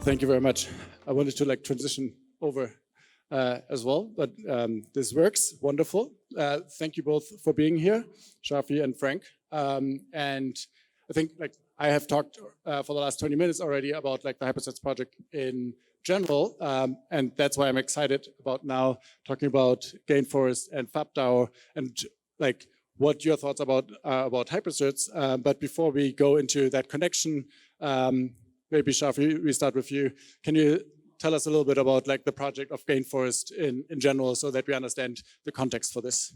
Thank you very much. I wanted to transition over as well, but this works. Wonderful. Thank you both for being here, Sharfy and Frank. And I think I have talked for the last 20 minutes already about the Hypersets project in general, and that's why I'm excited about now talking about Gainforest and FabDAO and what your thoughts about Hypersets. But before we go into that connection, maybe Sharfy, we start with you. Can you tell us a little bit about the project of Gainforest in general so that we understand the context for this?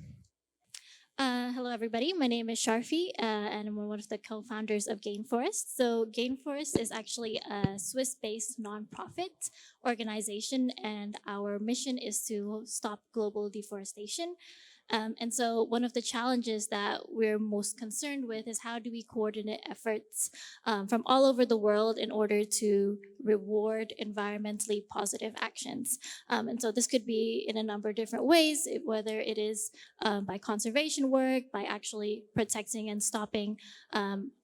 Hello, everybody. My name is Sharfy, and I'm one of the co-founders of Gainforest. So Gainforest is actually a Swiss-based nonprofit organization, and our mission is to stop global deforestation. And so one of the challenges that we're most concerned with is how do we coordinate efforts from all over the world in order to reward environmentally positive actions. And so this could be in a number of different ways, whether it is by conservation work, by actually protecting and stopping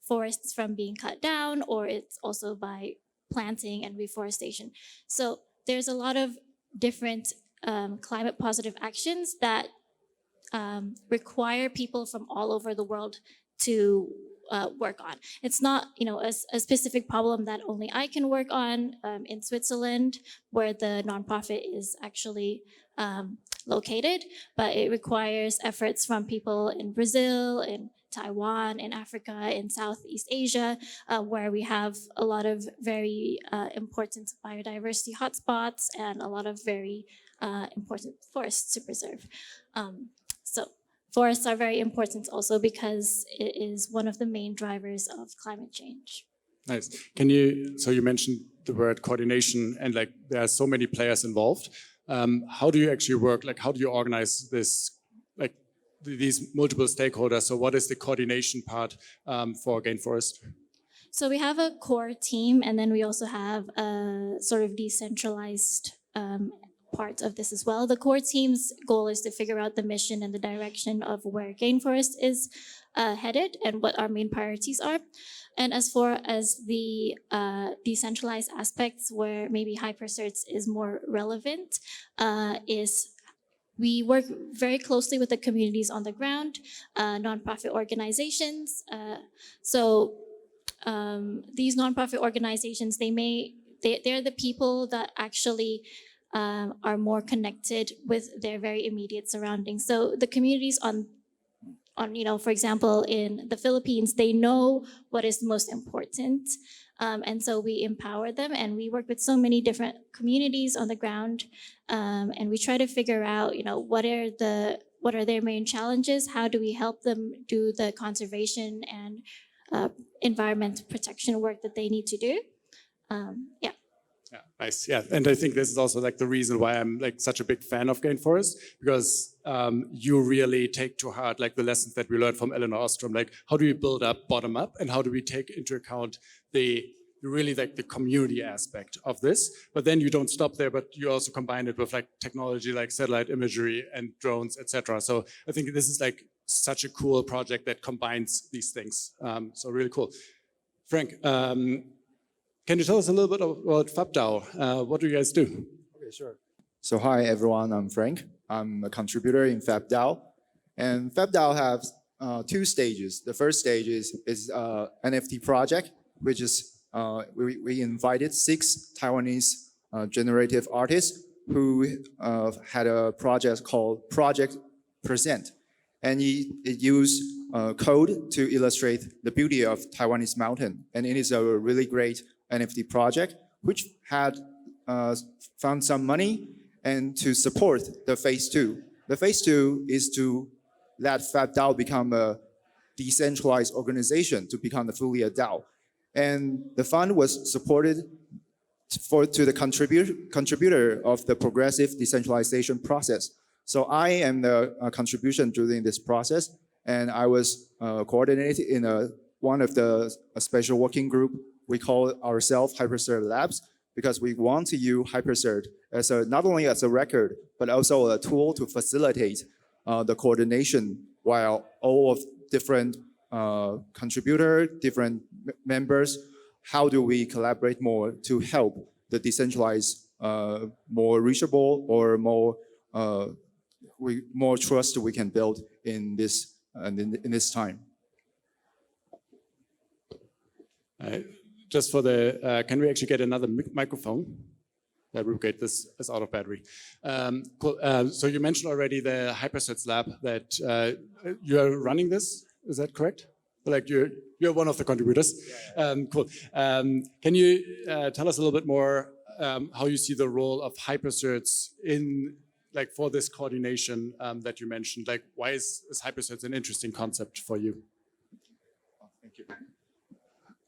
forests from being cut down, or it's also by planting and reforestation. So there's a lot of different climate positive actions that require people from all over the world to work on. It's not, a specific problem that only I can work on in Switzerland, where the nonprofit is actually located, but it requires efforts from people in Brazil, in Taiwan, in Africa, in Southeast Asia, where we have a lot of very important biodiversity hotspots and a lot of very important forests to preserve. So forests are very important also because it is one of the main drivers of climate change. Nice. So you mentioned the word coordination and there are so many players involved. How do you actually work? How do you organize this, these multiple stakeholders? So what is the coordination part for Gainforest? So we have a core team, and then we also have a sort of decentralized part of this as well. The core team's goal is to figure out the mission and the direction of where Gainforest is headed and what our main priorities are. And as far as the decentralized aspects where maybe Hypersets is more relevant, is we work very closely with the communities on the ground, nonprofit organizations. So these nonprofit organizations, they're the people that actually are more connected with their very immediate surroundings. So the communities on for example, in the Philippines, they know what is most important. And so we empower them, and we work with so many different communities on the ground. And we try to figure out, what are their main challenges? How do we help them do the conservation and environmental protection work that they need to do? Yeah. Yeah, nice. Yeah, and I think this is also the reason why I'm such a big fan of Gainforest, because you really take to heart the lessons that we learned from Eleanor Ostrom. How do we build up bottom up, and how do we take into account the community aspect of this? But then you don't stop there, but you also combine it with technology like satellite imagery and drones, etc. So I think this is such a cool project that combines these things. So really cool. Frank. Can you tell us a little bit about FabDAO? What do you guys do? Okay, sure. So hi, everyone. I'm Frank. I'm a contributor in FabDAO. And FabDAO has two stages. The first stage is NFT project, which is we invited 6 Taiwanese generative artists who had a project called Project Present. And it used code to illustrate the beauty of Taiwanese mountain. And it is a really great NFT project, which had found some money and to support the phase 2. The phase 2 is to let FabDAO become a decentralized organization, to become the fully a DAO. And the fund was supported to the contributor of the progressive decentralization process. So I am the contribution during this process, and I was coordinated in one of the special working group. We call ourselves Hypersert Labs, because we want to use Hypersert as not only as a record, but also a tool to facilitate the coordination while all of different contributors, different members, how do we collaborate more to help the decentralized more reachable or more trust we can build in this time. Just for the, can we actually get another microphone? That will get this is out of battery. Cool. So you mentioned already the HyperCerts lab that you are running this. Is that correct? Like you're one of the contributors. Cool. Can you tell us a little bit more how you see the role of HyperCerts in like for this coordination that you mentioned? Like why is HyperCerts an interesting concept for you? Thank you.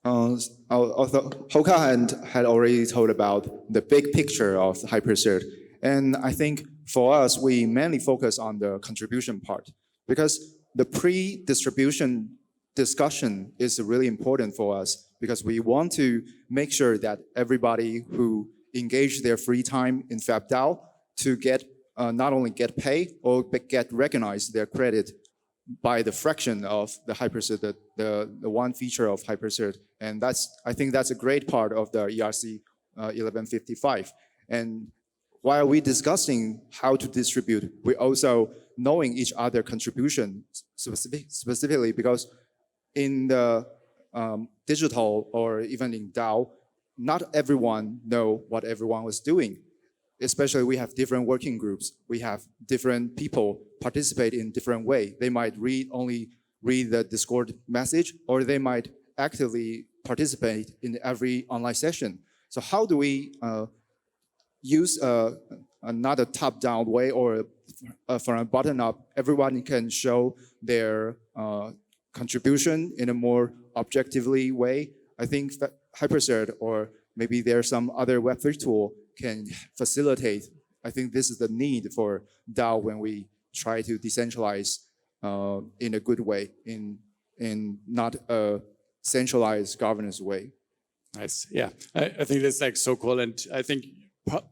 Although Holke had already told about the big picture of HyperCert, and I think for us, we mainly focus on the contribution part because the pre-distribution discussion is really important for us because we want to make sure that everybody who engage their free time in FabDAO to get not only get paid or get recognized their credit by the fraction of the HyperCert, the one feature of HyperCert. And I think that's a great part of the ERC 1155. And while we're discussing how to distribute, we're also knowing each other contribution specifically because in the digital or even in DAO, not everyone know what everyone was doing. Especially we have different working groups. We have different people participate in different way. They might only read the Discord message, or they might actively participate in every online session. So how do we use another top-down way or from a bottom-up, everyone can show their contribution in a more objectively way? I think that HyperCert or maybe there's some other Web3 tool can facilitate. I think this is the need for DAO when we try to decentralize in a good way, in not a centralized governance way. Nice. Yeah, I think that's like so cool, and I think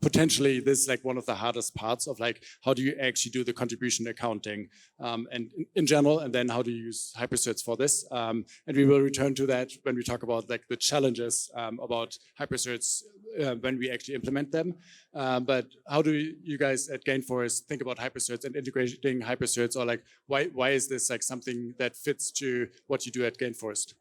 potentially this is like one of the hardest parts of like how do you actually do the contribution accounting and in general, and then how do you use HyperCerts for this, and we will return to that when we talk about like the challenges about HyperCerts when we actually implement them. But how do you guys at Gainforce think about HyperCerts and integrating HyperCerts, or like why is this like something that fits to what you do at Gainforce?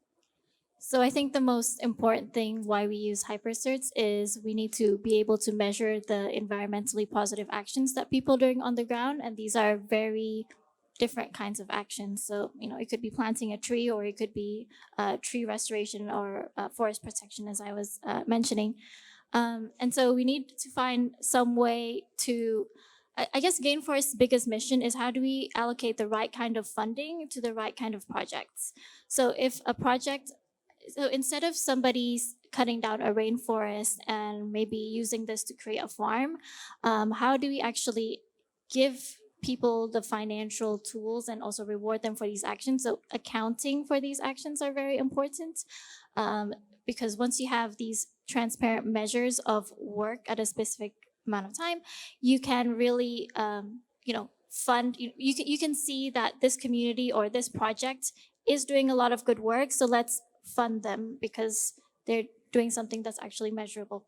So I think the most important thing why we use HyperCerts is we need to be able to measure the environmentally positive actions that people are doing on the ground. And these are very different kinds of actions. So, you know, it could be planting a tree, or it could be tree restoration or forest protection, as I was mentioning. And so we need to find some way to, I guess Gainforce's biggest mission is how do we allocate the right kind of funding to the right kind of projects. So if a project, so instead of somebody's cutting down a rainforest and maybe using this to create a farm, how do we actually give people the financial tools and also reward them for these actions? So accounting for these actions are very important because once you have these transparent measures of work at a specific amount of time, you can really, fund, you can see that this community or this project is doing a lot of good work. So let's fund them because they're doing something that's actually measurable.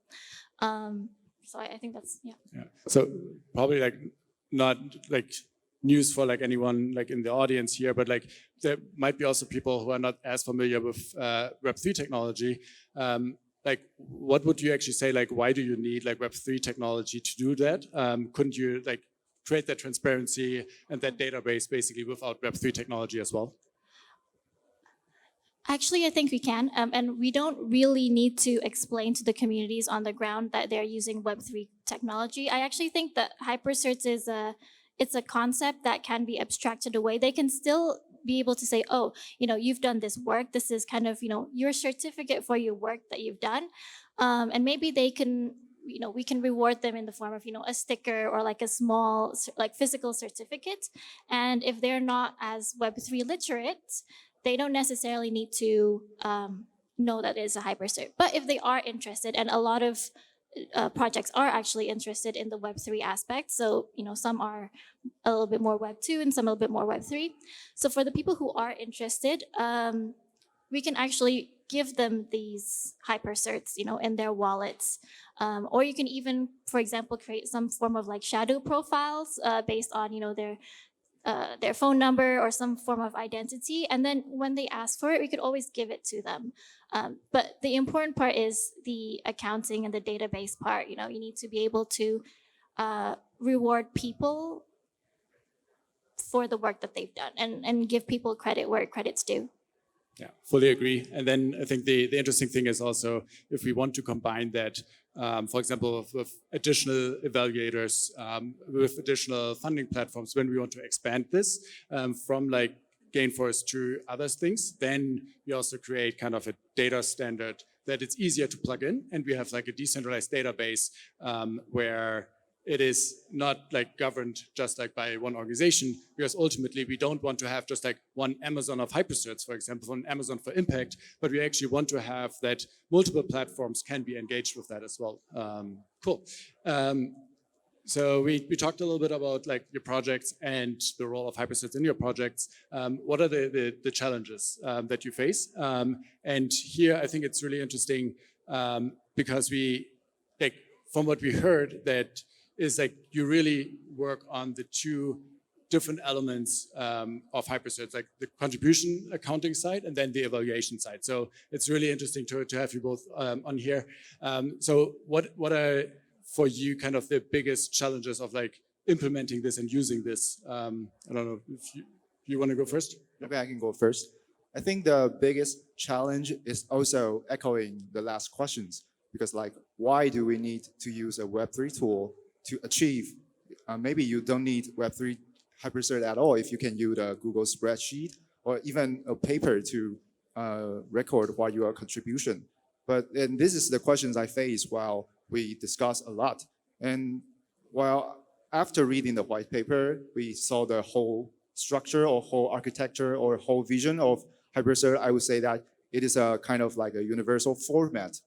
So I think that's, yeah. So probably like not like news for like anyone like in the audience here, but like there might be also people who are not as familiar with Web3 technology. Like what would you actually say, like why do you need like Web3 technology to do that? Couldn't you like create that transparency and that database basically without Web3 technology as well? Actually, I think we can, and we don't really need to explain to the communities on the ground that they're using Web3 technology. I actually think that HyperCerts it's a concept that can be abstracted away. They can still be able to say, oh, you've done this work. This is kind of, your certificate for your work that you've done. And maybe they can, we can reward them in the form of, a sticker or like a small, like physical certificate. And if they're not as Web3 literate, they don't necessarily need to know that it's a HyperCert. But if they are interested, and a lot of projects are actually interested in the Web3 aspect, so some are a little bit more Web2 and some a little bit more Web3. So for the people who are interested, we can actually give them these hypercerts, in their wallets. Or you can even, for example, create some form of like shadow profiles based on, their phone number or some form of identity. And then when they ask for it, we could always give it to them. But the important part is the accounting and the database part. You need to be able to reward people for the work that they've done and give people credit where credit's due. Yeah, fully agree. And then I think the interesting thing is also if we want to combine that, for example, with additional evaluators, with additional funding platforms, when we want to expand this from like Gainforce to other things, then we also create kind of a data standard that it's easier to plug in. And we have like a decentralized database where it is not like governed just like by one organization, because ultimately we don't want to have just like one Amazon of hypercerts, for example, one Amazon for impact, but we actually want to have that multiple platforms can be engaged with that as well. Cool. So we talked a little bit about like your projects and the role of hypercerts in your projects. What are the challenges that you face? And here I think it's really interesting because we, like from what we heard, that is like you really work on the two different elements of hypercerts, like the contribution accounting side and then the evaluation side. So it's really interesting to have you both on here. So what are for you kind of the biggest challenges of like implementing this and using this? I don't know if you want to go first. Okay, I can go first. I think the biggest challenge is also echoing the last questions, because like, why do we need to use a Web3 tool to achieve? Maybe you don't need Web3 hypercert at all if you can use a Google spreadsheet or even a paper to record what your contribution. And this is the questions I face while we discuss a lot. And while after reading the white paper, we saw the whole structure or whole architecture or whole vision of hypercert. I would say that it is a kind of like a universal format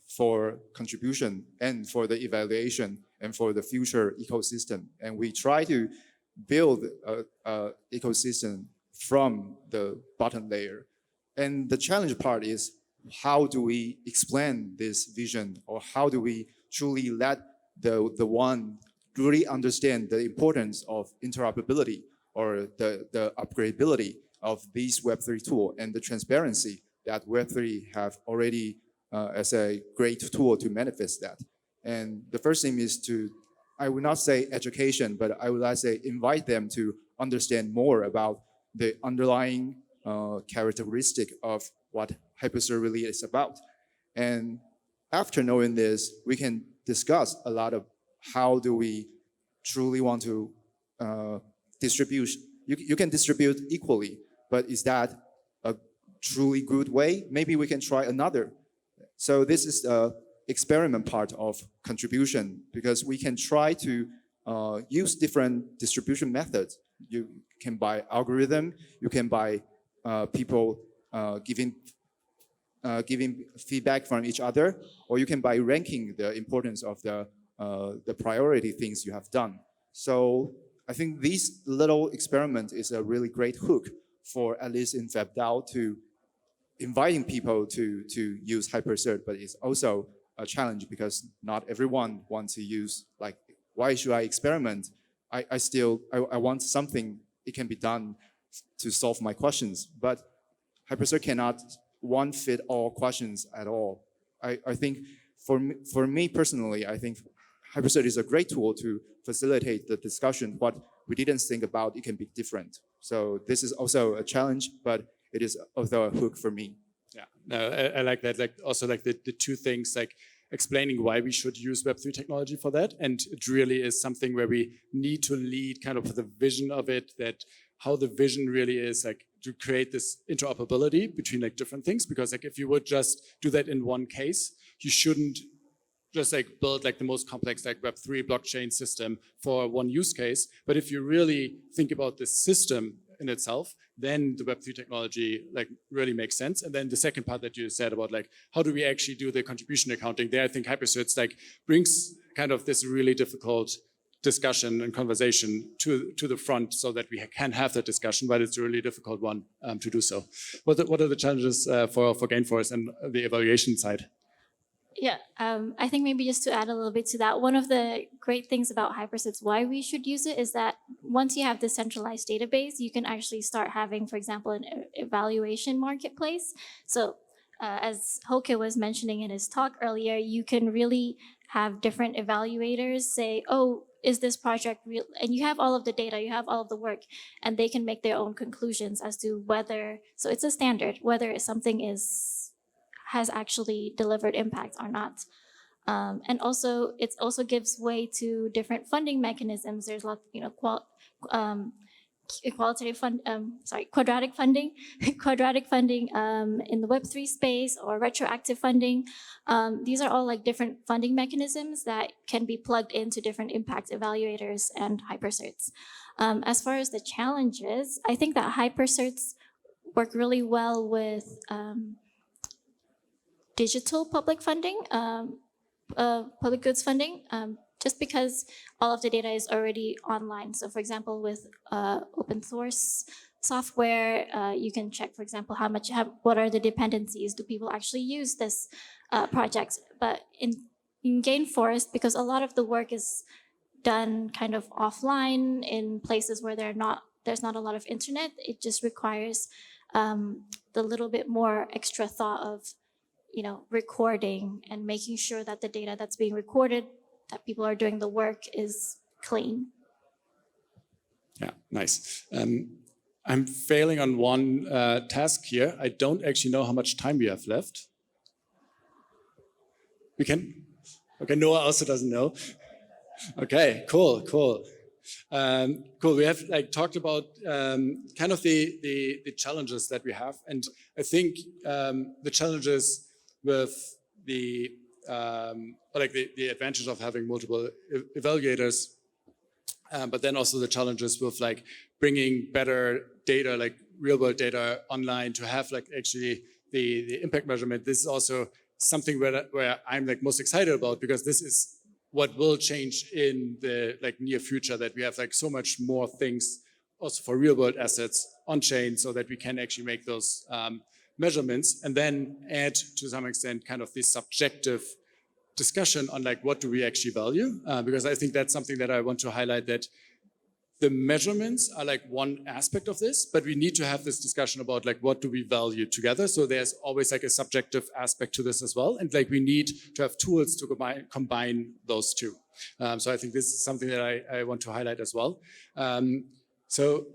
for contribution and for the evaluation and for the future ecosystem. And we try to build a ecosystem from the bottom layer. And the challenge part is, how do we explain this vision, or how do we truly let the one really understand the importance of interoperability or the upgradability of this Web3 tool and the transparency that Web3 have already as a great tool to manifest that. And the first thing is to, I would not say education, but I would like to say invite them to understand more about the underlying characteristic of what hypercert really is about. And after knowing this, we can discuss a lot of how do we truly want to distribute. You can distribute equally, but is that a truly good way? Maybe we can try another. So this is the experiment part of contribution, because we can try to use different distribution methods. You can buy algorithm, you can buy people giving feedback from each other, or you can by ranking the importance of the priority things you have done. So I think this little experiment is a really great hook for, at least in FabDAO, to inviting people to use hypercert, but it's also a challenge because not everyone wants to use, like, why should I experiment? I want something, it can be done to solve my questions, but hypercert cannot one fit all questions at all. I think for me personally, I think hypercert is a great tool to facilitate the discussion. What we didn't think about, it can be different. So this is also a challenge, but it is also a hook for me. Yeah, no, I like that. Like also like the two things, like explaining why we should use Web3 technology for that. And it really is something where we need to lead kind of the vision of it, that how the vision really is like to create this interoperability between like different things. Because like if you would just do that in one case, you shouldn't just like build like the most complex like Web3 blockchain system for one use case. But if you really think about the system in itself, then the Web3 technology like really makes sense. And then the second part that you said about like, how do we actually do the contribution accounting there? I think hypercerts like brings kind of this really difficult discussion and conversation to the front so that we can have that discussion, but it's a really difficult one to do so. What are the challenges for Gainforce and the evaluation side? Yeah, I think maybe just to add a little bit to that, one of the great things about Hypersets, why we should use it, is that once you have this centralized database, you can actually start having, for example, an evaluation marketplace. So as Holke was mentioning in his talk earlier, you can really have different evaluators say, oh, is this project real? And you have all of the data, you have all of the work, and they can make their own conclusions as to whether, so it's a standard, whether something has actually delivered impact or not. And also, it also gives way to different funding mechanisms. There's lots, quadratic funding, quadratic funding in the Web3 space, or retroactive funding. These are all like different funding mechanisms that can be plugged into different impact evaluators and hypercerts. As far as the challenges, I think that hypercerts work really well with digital public funding, public goods funding, just because all of the data is already online. So for example, with open source software, you can check, for example, what are the dependencies? Do people actually use this project? But in Gainforest, because a lot of the work is done kind of offline in places where there's not a lot of internet, it just requires the little bit more extra thought of recording and making sure that the data that's being recorded, that people are doing the work, is clean. Yeah, nice. I'm failing on one task here. I don't actually know how much time we have left. We can? Okay, Noah also doesn't know. Okay, cool. Cool. We have talked about kind of the challenges that we have, and I think the challenges with the advantage of having multiple evaluators, but then also the challenges with bringing better data, like real world data, online to have actually the impact measurement. This is also something where I'm most excited about, because this is what will change in the near future, that we have so much more things also for real world assets on chain, so that we can actually make those measurements and then add to some extent kind of this subjective discussion on what do we actually value, because I think that's something that I want to highlight, that the measurements are one aspect of this, but we need to have this discussion about what do we value together. So there's always a subjective aspect to this as well, and we need to have tools to combine those two. So I think this is something that I want to highlight as well. So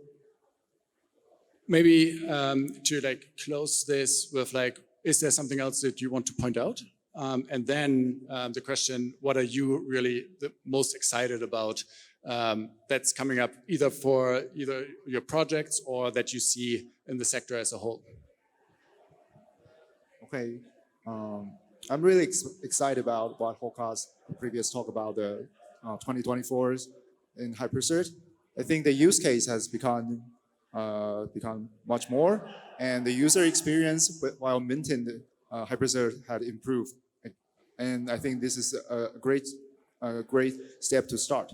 maybe to close this with is there something else that you want to point out? And then the question, what are you really the most excited about that's coming up, either for your projects or that you see in the sector as a whole? Okay, I'm really excited about what Holke's previous talk about the 2024s in HyperCert. I think the use case has become much more, and the user experience while minting HyperCert had improved. And I think this is a great step to start.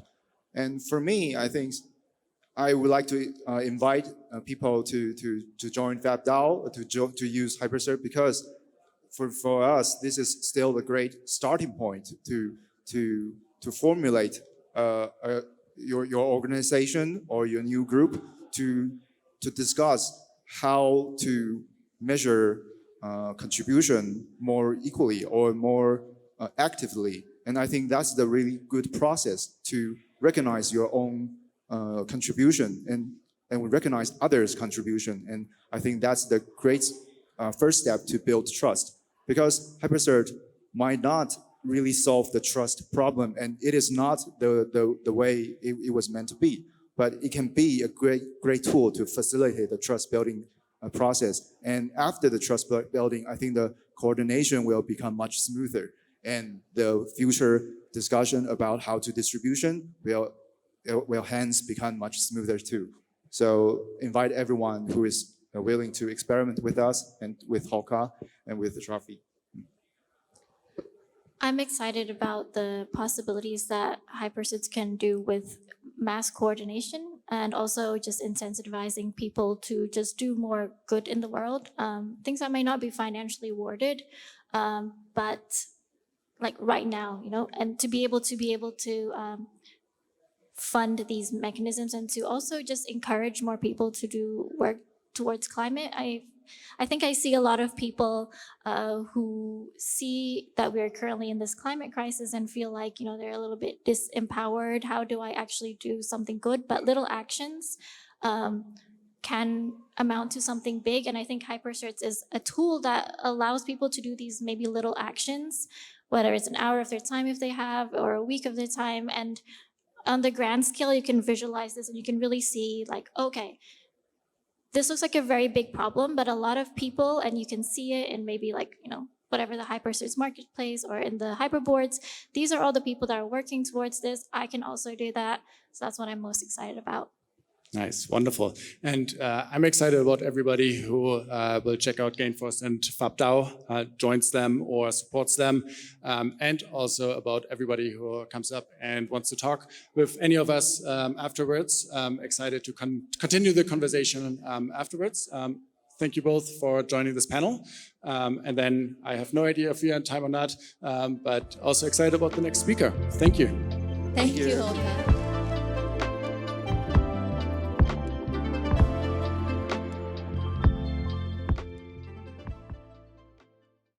And for me, I think I would like to invite people to join FabDAO, to use HyperCert, because for us, this is still a great starting point to formulate your organization or your new group to discuss how to measure contribution more equally or more actively. And I think that's the really good process to recognize your own contribution and recognize others' contribution. And I think that's the great first step to build trust, because HyperCert might not really solve the trust problem, and it is not the way it was meant to be, but it can be a great tool to facilitate the trust building process. And after the trust building, I think the coordination will become much smoother, and the future discussion about how to distribution will hence become much smoother too. So invite everyone who is willing to experiment with us and with Holke and with Sharfy. I'm excited about the possibilities that hypercids can do with mass coordination and also just incentivizing people to just do more good in the world. Things that may not be financially rewarded, but like right now, and to be able to fund these mechanisms and to also just encourage more people to do work towards climate. I think I see a lot of people who see that we are currently in this climate crisis and feel like, they're a little bit disempowered. How do I actually do something good? But little actions can amount to something big. And I think HyperCerts is a tool that allows people to do these maybe little actions, whether it's an hour of their time if they have, or a week of their time. And on the grand scale, you can visualize this and you can really see like, okay, this looks like a very big problem, but a lot of people, and you can see it in maybe like, whatever the HyperCerts marketplace or in the hyperboards, these are all the people that are working towards this. I can also do that. So that's what I'm most excited about. Nice, wonderful. And I'm excited about everybody who will check out Gainforce and FabDAO, joins them or supports them, and also about everybody who comes up and wants to talk with any of us afterwards. Excited to continue the conversation afterwards. Thank you both for joining this panel. And then I have no idea if we are on time or not, but also excited about the next speaker. Thank you. Thank you, Holke.